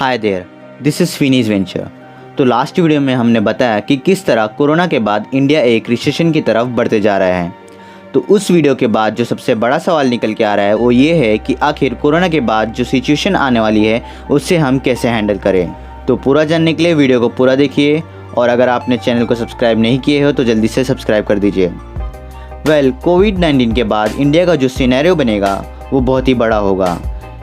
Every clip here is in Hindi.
हाय देयर, दिस इज़ फिनीज वेंचर। तो लास्ट वीडियो में हमने बताया कि किस तरह कोरोना के बाद इंडिया एक रिसेशन की तरफ बढ़ते जा रहा है। तो उस वीडियो के बाद जो सबसे बड़ा सवाल निकल के आ रहा है वो ये है कि आखिर कोरोना के बाद जो सिचुएशन आने वाली है उससे हम कैसे हैंडल करें। तो पूरा जानने के लिए वीडियो को पूरा देखिए, और अगर आपने चैनल को सब्सक्राइब नहीं किए हो तो जल्दी से सब्सक्राइब कर दीजिए। कोविड-19 के बाद इंडिया का जो सिनेरियो बनेगा वो बहुत ही बड़ा होगा।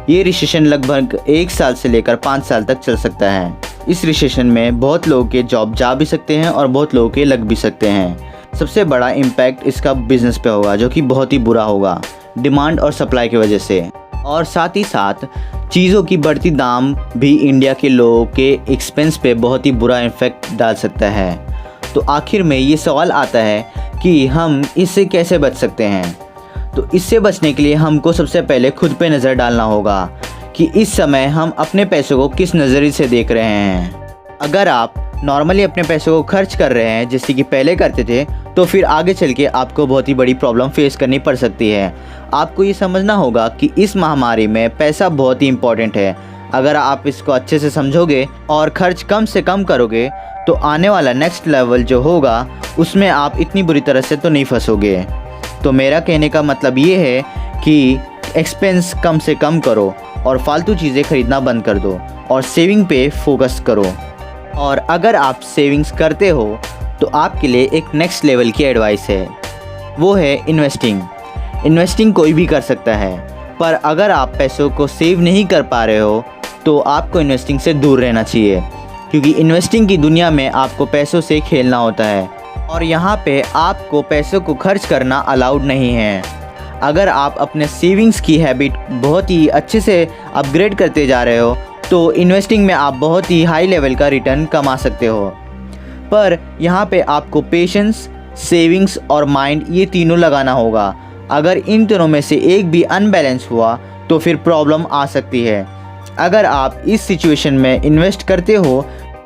ये रिसेशन लगभग 1 साल से लेकर 5 साल तक चल सकता है। इस रिसेशन में बहुत लोगों के जॉब जा भी सकते हैं और बहुत लोगों के लग भी सकते हैं। सबसे बड़ा इम्पैक्ट इसका बिजनेस पे होगा, जो कि बहुत ही बुरा होगा डिमांड और सप्लाई की वजह से। और साथ ही साथ चीज़ों की बढ़ती दाम भी इंडिया के लोगों के एक्सपेंस पे बहुत ही बुरा इफेक्ट डाल सकता है। तो आखिर में ये सवाल आता है कि हम इससे कैसे बच सकते हैं। तो इससे बचने के लिए हमको सबसे पहले खुद पे नज़र डालना होगा कि इस समय हम अपने पैसों को किस नज़रिए से देख रहे हैं। अगर आप नॉर्मली अपने पैसों को खर्च कर रहे हैं जैसे कि पहले करते थे, तो फिर आगे चल के आपको बहुत ही बड़ी प्रॉब्लम फेस करनी पड़ सकती है। आपको ये समझना होगा कि इस महामारी में पैसा बहुत ही इम्पोर्टेंट है। अगर आप इसको अच्छे से समझोगे और खर्च कम से कम करोगे तो आने वाला नेक्स्ट लेवल जो होगा उसमें आप इतनी बुरी तरह से तो नहीं फंसोगे। तो मेरा कहने का मतलब ये है कि एक्सपेंस कम से कम करो और फालतू चीज़ें खरीदना बंद कर दो और सेविंग पे फोकस करो। और अगर आप सेविंग्स करते हो तो आपके लिए एक नेक्स्ट लेवल की एडवाइस है, वो है इन्वेस्टिंग। इन्वेस्टिंग कोई भी कर सकता है, पर अगर आप पैसों को सेव नहीं कर पा रहे हो तो आपको इन्वेस्टिंग से दूर रहना चाहिए, क्योंकि इन्वेस्टिंग की दुनिया में आपको पैसों से खेलना होता है और यहाँ पे आपको पैसों को खर्च करना अलाउड नहीं है। अगर आप अपने सेविंग्स की हैबिट बहुत ही अच्छे से अपग्रेड करते जा रहे हो तो इन्वेस्टिंग में आप बहुत ही हाई लेवल का रिटर्न कमा सकते हो। पर यहाँ पे आपको पेशेंस, सेविंग्स और माइंड ये तीनों लगाना होगा। अगर इन तीनों में से एक भी अनबैलेंस हुआ तो फिर प्रॉब्लम आ सकती है। अगर आप इस सिचुएशन में इन्वेस्ट करते हो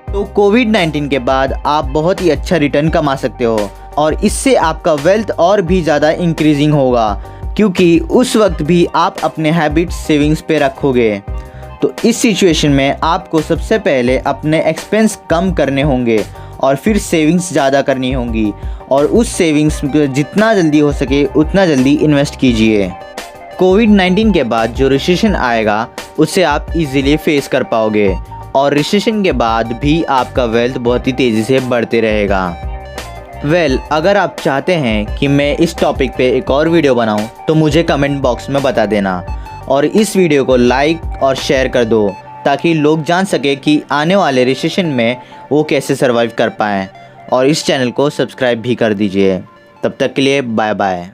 तो कोविड-19 के बाद आप बहुत ही अच्छा रिटर्न कमा सकते हो और इससे आपका वेल्थ और भी ज़्यादा इंक्रीजिंग होगा, क्योंकि उस वक्त भी आप अपने हैबिट्स सेविंग्स पे रखोगे। तो इस सिचुएशन में आपको सबसे पहले अपने एक्सपेंस कम करने होंगे और फिर सेविंग्स ज़्यादा करनी होंगी, और उस सेविंग्स जितना जल्दी हो सके उतना जल्दी इन्वेस्ट कीजिए। कोविड-19 के बाद जो रिसेशन आएगा उससे आप इजीली फेस कर पाओगे और रिसेशन के बाद भी आपका वेल्थ बहुत ही तेज़ी से बढ़ते रहेगा। अगर आप चाहते हैं कि मैं इस टॉपिक पे एक और वीडियो बनाऊं तो मुझे कमेंट बॉक्स में बता देना, और इस वीडियो को लाइक और शेयर कर दो ताकि लोग जान सके कि आने वाले रिसेशन में वो कैसे सर्वाइव कर पाएँ। और इस चैनल को सब्सक्राइब भी कर दीजिए। तब तक के लिए बाय बाय।